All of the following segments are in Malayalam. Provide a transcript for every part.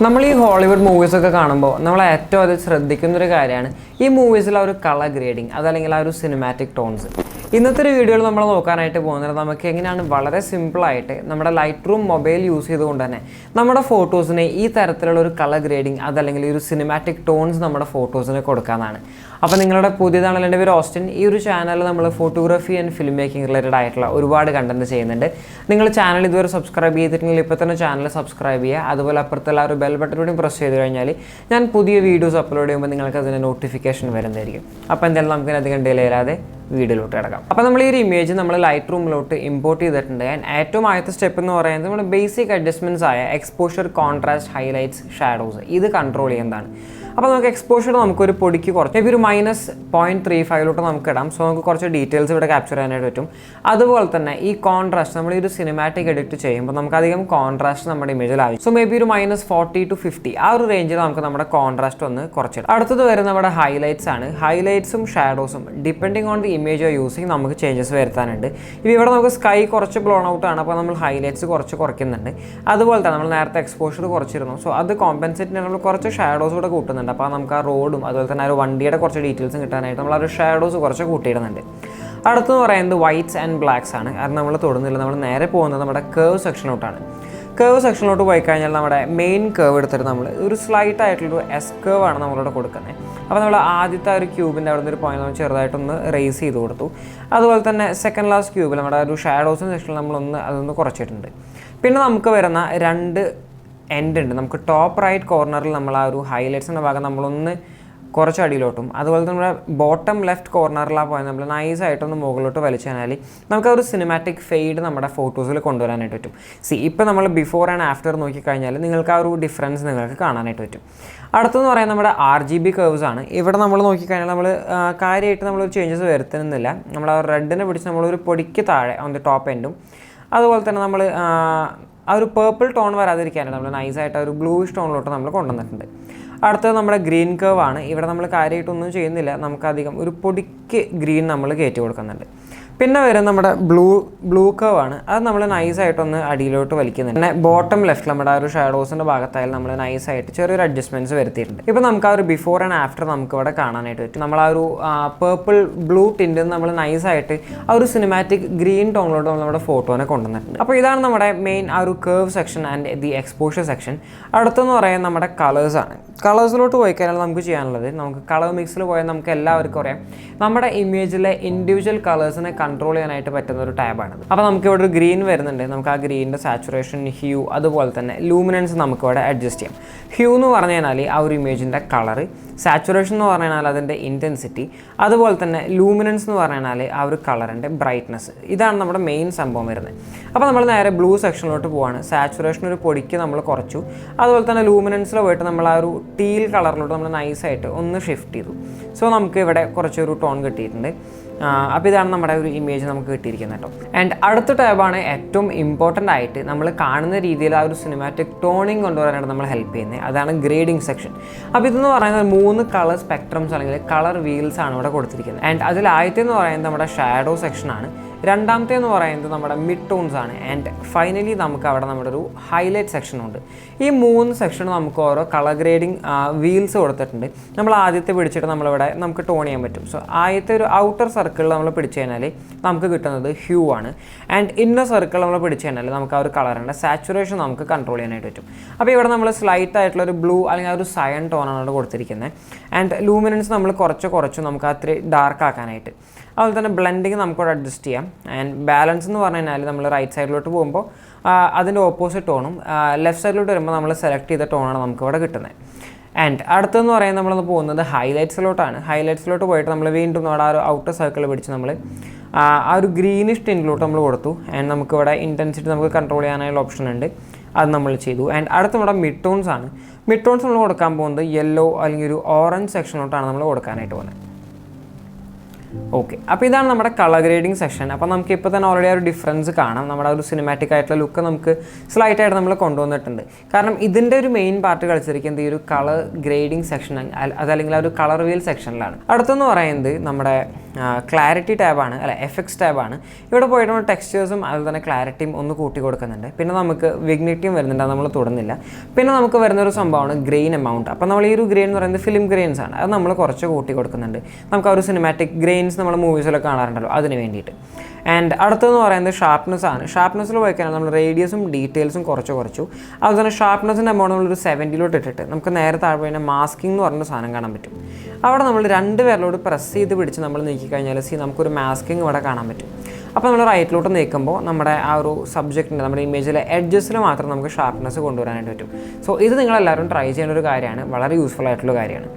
നമ്മൾ ഈ ഹോളിവുഡ് മൂവീസ് ഒക്കെ കാണുമ്പോൾ നമ്മൾ ഏറ്റവും അത് ശ്രദ്ധിക്കുന്ന ഒരു കാര്യമാണ് ഈ മൂവീസിൽ ആ ഒരു കളർ ഗ്രേഡിങ് അതല്ലെങ്കിൽ ആ ഒരു സിനിമാറ്റിക് ടോൺസ്. ഇന്നത്തെ ഒരു വീഡിയോയിൽ നമ്മൾ നോക്കാനായിട്ട് പോകുന്നത് നമുക്ക് എങ്ങനെയാണ് വളരെ സിമ്പിളായിട്ട് നമ്മുടെ ലൈറ്റ് മൊബൈൽ യൂസ് ചെയ്തുകൊണ്ട് തന്നെ നമ്മുടെ ഫോട്ടോസിനെ ഈ തരത്തിലുള്ള ഒരു കളർ ഗ്രേഡിങ് അതല്ലെങ്കിൽ ഒരു സിനിമാറ്റിക് ടോൺസ് നമ്മുടെ ഫോട്ടോസിന് കൊടുക്കാനാണ്. അപ്പോൾ നിങ്ങളുടെ പുതിയതാണല്ലോ, എൻ്റെ പേര് ഓസ്റ്റിൻ. ഈ ഒരു ചാനലിൽ നമ്മൾ photography and film making related ആയിട്ടുള്ള ഒരുപാട് കണ്ടന്റ് ചെയ്യുന്നുണ്ട്. നിങ്ങൾ ചാനൽ ഇതുവരെ സബ്സ്ക്രൈബ് ചെയ്തിട്ടുണ്ടെങ്കിൽ ഇപ്പോൾ തന്നെ ചാനൽ സബ്സ്ക്രൈബ് ചെയ്യുക. അതുപോലെ അപ്പുറത്തുള്ള ഒരു ബെൽ ബട്ടൺ കൂടി പ്രസ് ചെയ്ത് കഴിഞ്ഞാൽ ഞാൻ പുതിയ വീഡിയോസ് അപ്ലോഡ് ചെയ്യുമ്പോൾ നിങ്ങൾക്ക് അതിൻ്റെ നോട്ടിഫിക്കേഷൻ വരുന്നതായിരിക്കും. അപ്പോൾ എന്തായാലും നമുക്ക് അധികം ഡിലേ ഇല്ലാതെ വീഡിയോയിലോട്ട് കിടക്കാം. അപ്പോൾ നമ്മൾ ഈ ഒരു ഇമേജ് നമ്മൾ ലൈറ്റ് റൂമിലോട്ട് ഇമ്പോർട്ട് ചെയ്തിട്ടുണ്ട്. ഏറ്റവും ആദ്യത്തെ സ്റ്റെപ്പ് എന്ന് പറയുന്നത് നമ്മൾ ബേസിക് അഡ്ജസ്റ്റ്മെൻറ്റ്സ് ആയ എക്സ്പോഷർ, കോൺട്രാസ്റ്റ്, ഹൈലൈറ്റ്സ്, ഷാഡോസ് ഇത് കൺട്രോൾ ചെയ്യുന്നതാണ്. അപ്പോൾ നമുക്ക് എക്സ്പോഷർ നമുക്കൊരു പൊടിക്ക് കുറച്ച് ഒരു -0.35 നമുക്ക് ഇടാം. സോ നമുക്ക് കുറച്ച് ഡീറ്റെയിൽസ് ഇവിടെ ക്യാപ്ചർ ചെയ്യാനായിട്ട് പറ്റും. അതുപോലെ തന്നെ ഈ കോൺട്രാസ്റ്റ് നമ്മൾ ഈ ഒരു സിനിമാറ്റിക് എഡിറ്റ് ചെയ്യുമ്പോൾ നമുക്ക് അധികം കോൺട്രാസ്റ്റ് നമ്മുടെ ഇമേജിൽ ആവശ്യം. സോ മേ ബി ഒരു -40 to 50 ആ ഒരു റേഞ്ചിൽ നമുക്ക് നമ്മുടെ കോൺട്രാസ്റ്റ് ഒന്ന് കുറച്ചിടാം. അടുത്തത് വരുന്ന നമ്മുടെ ഹൈലൈറ്റ്സ് ആണ്. ഹൈലൈറ്റ്സും ഷാഡോസും depending on the image using നമുക്ക് ചേഞ്ചസ് വരുത്താനുണ്ട്. ഇപ്പോൾ ഇവിടെ നമുക്ക് സ്കൈ കുറച്ച് ബ്ലോൺ ഔട്ട് ആണ്, അപ്പോൾ നമ്മൾ ഹൈലൈറ്റ്സ് കുറച്ച് കുറയ്ക്കുന്നുണ്ട്. അതുപോലെ തന്നെ നമ്മൾ നേരത്തെ എക്സ്പോഷർ കുറച്ചിരുന്നു. സോ അത് കോമ്പൻസേറ്റ് നമ്മൾ കുറച്ച് ഷാഡോസ് കൂടെ കൂട്ടുന്നുണ്ട്. അപ്പോൾ നമുക്ക് ആ റോഡും അതുപോലെ തന്നെ ആ ഒരു വണ്ടിയുടെ കുറച്ച് ഡീറ്റെയിൽസും കിട്ടാനായിട്ട് നമ്മൾ ആ ഒരു ഷാഡോസ് കുറച്ച് കൂട്ടിയിടുന്നുണ്ട്. അടുത്തെന്ന് പറയുന്നത് വൈറ്റ്സ് ആൻഡ് ബ്ലാക്സ് ആണ്. അത് നമ്മൾ തൊടുന്നില്ല, നമ്മൾ നേരെ പോകുന്നത് നമ്മുടെ കേർവ് സെക്ഷനിലോട്ടാണ്. കേർവ് സെക്ഷനിലോട്ട് പോയി കഴിഞ്ഞാൽ നമ്മുടെ മെയിൻ കേർവ് എടുത്തിട്ട് നമ്മൾ ഒരു സ്ലൈറ്റ് ആയിട്ടുള്ളൊരു എസ് കേർവ് ആണ് നമ്മളിവിടെ കൊടുക്കുന്നത്. അപ്പോൾ നമ്മൾ ആദ്യത്തെ ഒരു ക്യൂബിൻ്റെ അവിടെ നിന്ന് ഒരു പോയിന്റ് നമ്മൾ ചെറുതായിട്ടൊന്ന് റേസ് ചെയ്ത് കൊടുത്തു. അതുപോലെ തന്നെ സെക്കൻഡ് ലാസ്റ്റ് ക്യൂബിൽ നമ്മുടെ ഒരു ഷാഡോസിന് സെക്ഷനിൽ നമ്മളൊന്ന് അതൊന്ന് കുറച്ചിട്ടുണ്ട്. പിന്നെ നമുക്ക് വരുന്ന രണ്ട് എൻഡ് ഉണ്ട്. നമുക്ക് ടോപ്പ് റൈറ്റ് കോർണറിൽ നമ്മൾ ആ ഒരു ഹൈലൈറ്റ്സിൻ്റെ ഭാഗം നമ്മളൊന്ന് കുറച്ച് അടിയിലോട്ടും, അതുപോലെ തന്നെ നമ്മുടെ ബോട്ടം ലെഫ്റ്റ് കോർണറിലാണ് പോയാൽ നമ്മൾ നൈസായിട്ടൊന്ന് മുകളിലോട്ട് വലിച്ചു കഴിഞ്ഞാൽ നമുക്ക് ആ ഒരു സിനിമാറ്റിക് ഫെയ്ഡ് നമ്മുടെ ഫോട്ടോസിൽ കൊണ്ടുവരാനായിട്ട് പറ്റും. ഇപ്പോൾ നമ്മൾ ബിഫോർ ആൻഡ് ആഫ്റ്റർ നോക്കിക്കഴിഞ്ഞാൽ നിങ്ങൾക്ക് ആ ഒരു ഡിഫറൻസ് നിങ്ങൾക്ക് കാണാനായിട്ട് പറ്റും. അടുത്തെന്ന് പറയുന്നത് നമ്മുടെ RGB കേർവ്സ് ആണ്. ഇവിടെ നമ്മൾ നോക്കിക്കഴിഞ്ഞാൽ നമ്മൾ കാര്യമായിട്ട് നമ്മളൊരു ചേഞ്ചസ് വരുത്തുന്നില്ല. നമ്മൾ ആ റെഡിനെ പിടിച്ച് നമ്മളൊരു പൊടിക്ക് താഴെ ഓൺ ദി ടോപ്പ് എൻഡും അതുപോലെ തന്നെ നമ്മൾ ആ ഒരു പേർപ്പിൾ ടോൺ വരാതിരിക്കാനായിട്ട് നമ്മൾ നൈസായിട്ട് ഒരു ബ്ലൂയിഷ് ടോണിലോട്ട് നമ്മൾ കൊണ്ടുവന്നിട്ടുണ്ട്. അടുത്തത് നമ്മുടെ ഗ്രീൻ കേർവ് ആണ്. ഇവിടെ നമ്മൾ കാര്യമായിട്ടൊന്നും ചെയ്യുന്നില്ല, നമുക്കധികം ഒരു പൊടിക്ക് ഗ്രീൻ നമ്മൾ കയറ്റി കൊടുക്കുന്നുണ്ട്. പിന്നെ വരും നമ്മുടെ ബ്ലൂ കേർവ് ആണ്. അത് നമ്മൾ നൈസായിട്ടൊന്ന് അടിയിലോട്ട് വലിക്കുന്നുണ്ട്. പിന്നെ ബോട്ടം ലെഫ്റ്റ് നമ്മുടെ ആ ഒരു ഷാഡോസിൻ്റെ ഭാഗത്തായാലും നമ്മൾ നൈസായിട്ട് ചെറിയൊരു അഡ്ജസ്റ്റ്മെൻറ്റ്സ് വരുത്തിയിട്ടുണ്ട്. ഇപ്പോൾ നമുക്ക് ആ ഒരു ബിഫോർ ആൻഡ് ആഫ്റ്റർ നമുക്ക് ഇവിടെ കാണാനായിട്ട് പറ്റും. നമ്മൾ ആ ഒരു പേർപ്പിൾ ബ്ലൂ ടിൻറ്റിൽ നമ്മൾ നൈസായിട്ട് ആ ഒരു സിനിമാറ്റിക് ഗ്രീൻ ടോണിലോട്ട് നമ്മൾ നമ്മുടെ ഫോട്ടോനെ കൊണ്ടുവന്നിട്ടുണ്ട്. അപ്പോൾ ഇതാണ് നമ്മുടെ മെയിൻ ആ ഒരു curve section and the exposure section. അടുത്തെന്ന് പറയുന്നത് നമ്മുടെ കളേഴ്സാണ്. കളേഴ്സിലോട്ട് പോയി കഴിഞ്ഞാൽ നമുക്ക് ചെയ്യാനുള്ളത്, നമുക്ക് കളർ മിക്സിൽ പോയാൽ നമുക്ക് എല്ലാവർക്കും അറിയാം നമ്മുടെ ഇമേജിലെ ഇൻഡിവിജ്വൽ കളേഴ്സിനെ കൺട്രോൾ ചെയ്യാനായിട്ട് പറ്റുന്ന ഒരു ടാബാണിത്. അപ്പോൾ നമുക്ക് ഇവിടെ ഒരു ഗ്രീൻ വരുന്നുണ്ട്. നമുക്ക് ആ ഗ്രീനിൻ്റെ സാച്ചുറേഷൻ, ഹ്യൂ, അതുപോലെ തന്നെ ലൂമിനൻസ് നമുക്ക് ഇവിടെ അഡ്ജസ്റ്റ് ചെയ്യാം. ഹ്യൂ എന്ന് പറഞ്ഞു കഴിഞ്ഞാൽ ആ ഒരു ഇമേജിൻ്റെ കളറ്, സാച്ചുറേഷൻ എന്ന് പറഞ്ഞു കഴിഞ്ഞാൽ അതിൻ്റെ ഇൻറ്റൻസിറ്റി, അതുപോലെ തന്നെ ലൂമിനൻസ് എന്ന് പറഞ്ഞു കഴിഞ്ഞാൽ ആ ഒരു കളറിൻ്റെ ബ്രൈറ്റ്നസ്. ഇതാണ് നമ്മുടെ മെയിൻ സംഭവം വരുന്നത്. അപ്പോൾ നമ്മൾ നേരെ ബ്ലൂ സെക്ഷനിലോട്ട് പോവാണ്. സാച്ചുറേഷൻ ഒരു പൊടിക്ക് നമ്മൾ കുറച്ചു, അതുപോലെ തന്നെ ലൂമിനൻസിൽ പോയിട്ട് നമ്മൾ ആ ഒരു ടീൽ കളറിലോട്ട് നമ്മൾ നൈസായിട്ട് ഒന്ന് ഷിഫ്റ്റ് ചെയ്തു. സോ നമുക്ക് ഇവിടെ കുറച്ചൊരു ടോൺ കിട്ടിയിട്ടുണ്ട്. അപ്പോൾ ഇതാണ് നമ്മുടെ ഒരു ഇമേജ് നമുക്ക് കിട്ടിയിരിക്കുന്നത് കേട്ടോ. ആൻഡ് അടുത്ത ടാബാണ് ഏറ്റവും ഇമ്പോർട്ടൻ്റ് ആയിട്ട് നമ്മൾ കാണുന്ന രീതിയിൽ ആ ഒരു സിനിമാറ്റിക് ടോണിങ് കൊണ്ടുവരാനായിട്ട് നമ്മൾ ഹെൽപ്പ് ചെയ്യുന്നത്. അതാണ് ഗ്രേഡിങ് സെക്ഷൻ. അപ്പോൾ ഇതെന്ന് പറയുന്നത് 3 കളർ സ്പെക്ട്രംസ് അല്ലെങ്കിൽ കളർ വീൽസ് ആണ് ഇവിടെ കൊടുത്തിരിക്കുന്നത്. ആൻഡ് അതിൽ ആദ്യത്തെ എന്ന് പറയുന്നത് നമ്മുടെ ഷാഡോ സെക്ഷനാണ്. രണ്ടാമത്തെ എന്ന് പറയുന്നത് നമ്മുടെ മിഡ് ടോൺസ് ആണ്. ആൻഡ് ഫൈനലി നമുക്ക് അവിടെ നമ്മുടെ ഒരു ഹൈലൈറ്റ് സെക്ഷനുണ്ട്. ഈ 3 സെക്ഷനും നമുക്ക് ഓരോ കളർ ഗ്രേഡിങ് വീൽസ് കൊടുത്തിട്ടുണ്ട്. നമ്മൾ ആദ്യത്തെ പിടിച്ചിട്ട് നമ്മളിവിടെ നമുക്ക് ടോൺ ചെയ്യാൻ പറ്റും. സോ ആദ്യത്തെ ഒരു ഔട്ടർ സർക്കിളിൽ നമ്മൾ പിടിച്ചു കഴിഞ്ഞാൽ നമുക്ക് കിട്ടുന്നത് ഹ്യൂ ആണ്. ആൻഡ് ഇന്നർ സർക്കിൾ നമ്മൾ പിടിച്ചു കഴിഞ്ഞാൽ നമുക്ക് ആ ഒരു കളറിൻ്റെ സാച്ചുറേഷൻ നമുക്ക് കൺട്രോൾ ചെയ്യാനായിട്ട് പറ്റും. അപ്പോൾ ഇവിടെ നമ്മൾ സ്ലൈറ്റ് ആയിട്ടുള്ള ഒരു ബ്ലൂ അല്ലെങ്കിൽ ആ ഒരു സയൻ ടോണാണ് ഇവിടെ കൊടുത്തിരിക്കുന്നത്. ആൻഡ് ലൂമിനൻസ് നമ്മൾ കുറച്ച് നമുക്ക് അത്ര ഡാർക്ക് ആക്കാനായിട്ട്, അതുപോലെ തന്നെ ബ്ലെൻഡിങ് നമുക്കിവിടെ അഡ്ജസ്റ്റ് ചെയ്യാം. ആൻഡ് ബാലൻസ് എന്ന് പറഞ്ഞു കഴിഞ്ഞാൽ നമ്മൾ റൈറ്റ് സൈഡിലോട്ട് പോകുമ്പോൾ അതിൻ്റെ ഓപ്പോസിറ്റ് ടോണും ലെഫ്റ്റ് സൈഡിലോട്ട് വരുമ്പോൾ നമ്മൾ സെലക്ട് ചെയ്ത ടോണാണ് നമുക്കിവിടെ കിട്ടുന്നത്. ആൻഡ് അടുത്തെന്ന് പറയുന്നത് നമ്മളൊന്ന് പോകുന്നത് ഹൈലൈറ്റ്സിലോട്ടാണ്. ഹൈലൈറ്റ്സിലോട്ട് പോയിട്ട് നമ്മൾ വീണ്ടും നമ്മുടെ ആ ഒരു ഔട്ടർ സർക്കിൾ പിടിച്ച് നമ്മൾ ആ ഒരു ഗ്രീനിഷ് ടിൻറ്റിലോട്ട് നമ്മൾ കൊടുത്തു. ആൻഡ് നമുക്കിവിടെ ഇൻറ്റൻസിറ്റി നമുക്ക് കൺട്രോൾ ചെയ്യാനുള്ള ഓപ്ഷൻ ഉണ്ട്, അത് നമ്മൾ ചെയ്തു. ആൻഡ് അടുത്ത നമ്മുടെ മിഡ് ടോൺസ് ആണ്. മിഡ് ടോൺസ് നമ്മൾ കൊടുക്കാൻ പോകുന്നത് യെല്ലോ അല്ലെങ്കിൽ ഒരു ഓറഞ്ച് സെക്ഷനിലോട്ടാണ് നമ്മൾ കൊടുക്കാനായിട്ട് പോകുന്നത്. ഓക്കെ, അപ്പോൾ ഇതാണ് നമ്മുടെ കളർ ഗ്രേഡിങ് സെക്ഷൻ. അപ്പോൾ നമുക്ക് ഇപ്പോൾ തന്നെ ഓൾറെഡി ആ ഒരു ഡിഫറൻസ് കാണാം. നമ്മുടെ ഒരു സിനിമാറ്റിക് ആയിട്ടുള്ള ലുക്ക് നമുക്ക് സ്ലൈറ്റായിട്ട് നമ്മൾ കൊണ്ടുവന്നിട്ടുണ്ട്. കാരണം ഇതിൻ്റെ ഒരു മെയിൻ പാർട്ട് കളിച്ചിരിക്കുന്നത് ഈ ഒരു കളർ ഗ്രേഡിങ് സെക്ഷൻ അതല്ലെങ്കിൽ ആ ഒരു കളർ വീൽ സെക്ഷനിലാണ്. അടുത്തെന്ന് പറയുന്നത് നമ്മുടെ ക്ലാരിറ്റി ടാബാണ്, അല്ല എഫക്ട്സ് ടാബാണ്. ഇവിടെ പോയിട്ട് നമ്മൾ ടെക്സ്ചേഴ്സും അതുപോലെ തന്നെ ക്ലാരിറ്റിയും ഒന്ന് കൂട്ടി കൊടുക്കുന്നുണ്ട്. പിന്നെ നമുക്ക് വിഗ്നിറ്റിയും വരുന്നുണ്ട്, അത് നമ്മൾ തൊടുന്നില്ല. പിന്നെ നമുക്ക് വരുന്നൊരു സംഭവമാണ് ഗ്രെയിൻ എമൗണ്ട്. അപ്പോൾ നമ്മൾ ഈ ഒരു ഗ്രെയിൻ എന്ന് പറയുന്നത് ഫിലിം ഗ്രെയിൻസ് ആണ്, അത് നമ്മൾ കുറച്ച് കൂട്ടി കൊടുക്കുന്നുണ്ട്. നമുക്ക് ആ ഒരു സിനിമാറ്റിക് ഗ്രെയിൻസ് നമ്മൾ മൂവീസിലൊക്കെ കാണാറുണ്ടല്ലോ, അതിന് വേണ്ടിയിട്ട്. ആൻഡ് അടുത്തതെന്ന് പറയുന്നത് ഷാർപ്നെസ് ആണ്. ഷാർപ്നെസ്സിൽ പോയിക്കഴിഞ്ഞാൽ നമ്മൾ റേഡിയസും ഡീറ്റെയിൽസും കുറച്ചു. അതുപോലെ തന്നെ ഷാർപ്നെസ്സിൻ്റെ എമൗണ്ട് നമ്മളൊരു 70 ഇട്ടിട്ട് നമുക്ക് നേരെ താഴെ പോയി മാസ്കിംഗ് എന്ന് പറഞ്ഞൊരു സാധനം കാണാൻ പറ്റും. അവിടെ നമ്മൾ 2 വിരലോട് പ്രസ് ചെയ്ത് പിടിച്ച് നമ്മൾ നീക്കിക്കഴിഞ്ഞാൽ നമുക്കൊരു മാസ്കിംഗ് ഇവിടെ കാണാൻ പറ്റും. അപ്പോൾ നമ്മൾ റൈറ്റിലോട്ട് നീക്കുമ്പോൾ നമ്മുടെ ആ ഒരു സബ്ജക്റ്റിൻ്റെ നമ്മുടെ ഇമേജിലെ എഡ്ജസിൽ മാത്രം നമുക്ക് ഷാർപ്നെസ് കൊണ്ടുവരാനായിട്ട് പറ്റും. സോ ഇത് നിങ്ങളെല്ലാവരും ട്രൈ ചെയ്യേണ്ട ഒരു കാര്യമാണ്, വളരെ യൂസ്ഫുൾ ആയിട്ടുള്ള കാര്യമാണ്.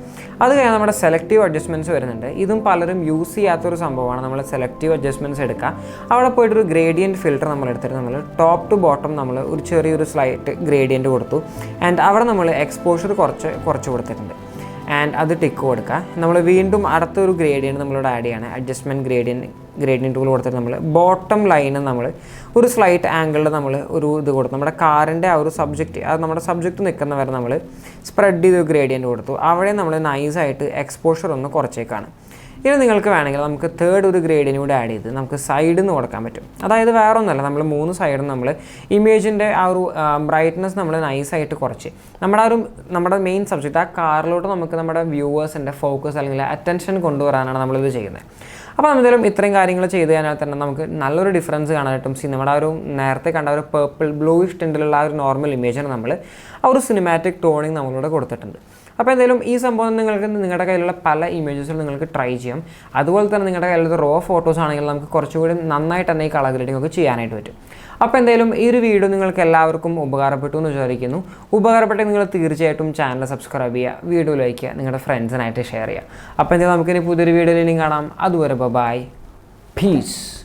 അത് കഴിഞ്ഞാൽ നമ്മുടെ സെലക്റ്റീവ് അഡ്ജസ്റ്റ്മെൻറ്റ്സ് വരുന്നുണ്ട്. ഇതും പലരും യൂസ് ചെയ്യാത്തൊരു സംഭവമാണ്. നമ്മൾ സെലക്റ്റീവ് അഡ്ജസ്റ്റ്മെൻറ്റ്സ് എടുക്കുക, അവിടെ പോയിട്ടൊരു ഗ്രേഡിയൻറ്റ് ഫിൽറ്റർ നമ്മൾ എടുത്തിട്ട് നമ്മൾ ടോപ്പ് ടു ബോട്ടം നമ്മൾ ഒരു ചെറിയൊരു സ്ലൈറ്റ് ഗ്രേഡിയൻറ്റ് കൊടുത്തു. ആൻഡ് അവിടെ നമ്മൾ എക്സ്പോഷർ കുറച്ച് കൊടുത്തിട്ടുണ്ട്. ആൻഡ് അത് ടിക്ക് കൊടുക്കുക. നമ്മൾ വീണ്ടും അടുത്തൊരു ഗ്രേഡിയൻറ്റ് നമ്മളിവിടെ ആഡ് ചെയ്യാണ്. അഡ്ജസ്റ്റ്മെൻറ്റ് ഗ്രേഡിയൻറ്റ് ടൂൾ കൊടുത്തിട്ട് നമ്മൾ ബോട്ടം ലൈന് നമ്മൾ ഒരു സ്ലൈറ്റ് ആംഗിളിൽ നമ്മൾ ഒരു ഇത് കൊടുത്തു. നമ്മുടെ കാറിൻ്റെ ആ ഒരു സബ്ജക്റ്റ്, അത് നമ്മുടെ സബ്ജക്റ്റ് നിൽക്കുന്ന വരെ നമ്മൾ സ്പ്രെഡ് ചെയ്ത് ഗ്രേഡിയൻറ്റ് കൊടുത്തു. അവിടെ നമ്മൾ നൈസായിട്ട് എക്സ്പോഷർ ഒന്ന് കുറച്ചേക്കാണ്. ഇനി നിങ്ങൾക്ക് വേണമെങ്കിൽ നമുക്ക് തേർഡ് ഒരു ഗ്രേഡിയൻറ്റ് കൂടെ ആഡ് ചെയ്ത് നമുക്ക് സൈഡിൽ നിന്ന് കൊടുക്കാൻ പറ്റും. അതായത് വേറെ ഒന്നുമല്ല, നമ്മൾ 3 സൈഡും നമ്മൾ ഇമേജിൻ്റെ ആ ഒരു ബ്രൈറ്റ്നസ് നമ്മൾ നൈസായിട്ട് കുറച്ച് നമ്മുടെ മെയിൻ സബ്ജക്റ്റ് ആ കാറിലോട്ട് നമുക്ക് നമ്മുടെ വ്യൂവേഴ്സിൻ്റെ ഫോക്കസ് അല്ലെങ്കിൽ അറ്റൻഷൻ കൊണ്ടുവരാനാണ് നമ്മളിത് ചെയ്യുന്നത്. അപ്പോൾ എന്തായാലും ഇത്രയും കാര്യങ്ങൾ ചെയ്ത് കഴിഞ്ഞാൽ തന്നെ നമുക്ക് നല്ലൊരു ഡിഫറൻസ് കാണാനായിട്ടും നമ്മുടെ ആ ഒരു നേരത്തെ കണ്ട ഒരു പേർപ്പിൾ ബ്ലൂയിഷ് ടിൻറ്റിലുള്ള ആ ഒരു നോർമൽ ഇമേജിന് നമ്മൾ ആ ഒരു സിനിമാറ്റിക് ടോണിങ് നമ്മളിവിടെ കൊടുത്തിട്ടുണ്ട്. അപ്പോൾ എന്തായാലും ഈ സംഭവം നിങ്ങൾക്ക് നിങ്ങളുടെ കയ്യിലുള്ള പല ഇമേജസിൽ നിങ്ങൾക്ക് ട്രൈ ചെയ്യാം. അതുപോലെ തന്നെ നിങ്ങളുടെ കയ്യിലുള്ള റോ ഫോട്ടോസ് ആണെങ്കിൽ നമുക്ക് കുറച്ചുകൂടി നന്നായിട്ട് തന്നെ ഈ കളർ ഗ്രേഡിംഗ് ഒക്കെ ചെയ്യാനായിട്ട് പറ്റും. അപ്പോൾ എന്തായാലും ഈ ഒരു വീഡിയോ നിങ്ങൾക്ക് എല്ലാവർക്കും ഉപകാരപ്പെട്ടു എന്ന് വിചാരിക്കുന്നു. ഉപകാരപ്പെട്ടെങ്കിൽ നിങ്ങൾ തീർച്ചയായിട്ടും ചാനൽ സബ്സ്ക്രൈബ് ചെയ്യുക, വീഡിയോ ലൈക്ക് ചെയ്യുക, നിങ്ങളുടെ ഫ്രണ്ട്സിനായിട്ട് ഷെയർ ചെയ്യുക. അപ്പോൾ എന്തായാലും നമുക്കിനി പുതിയൊരു വീഡിയോയിൽ കാണാം. അതുവരെ ബൈ, പീസ്.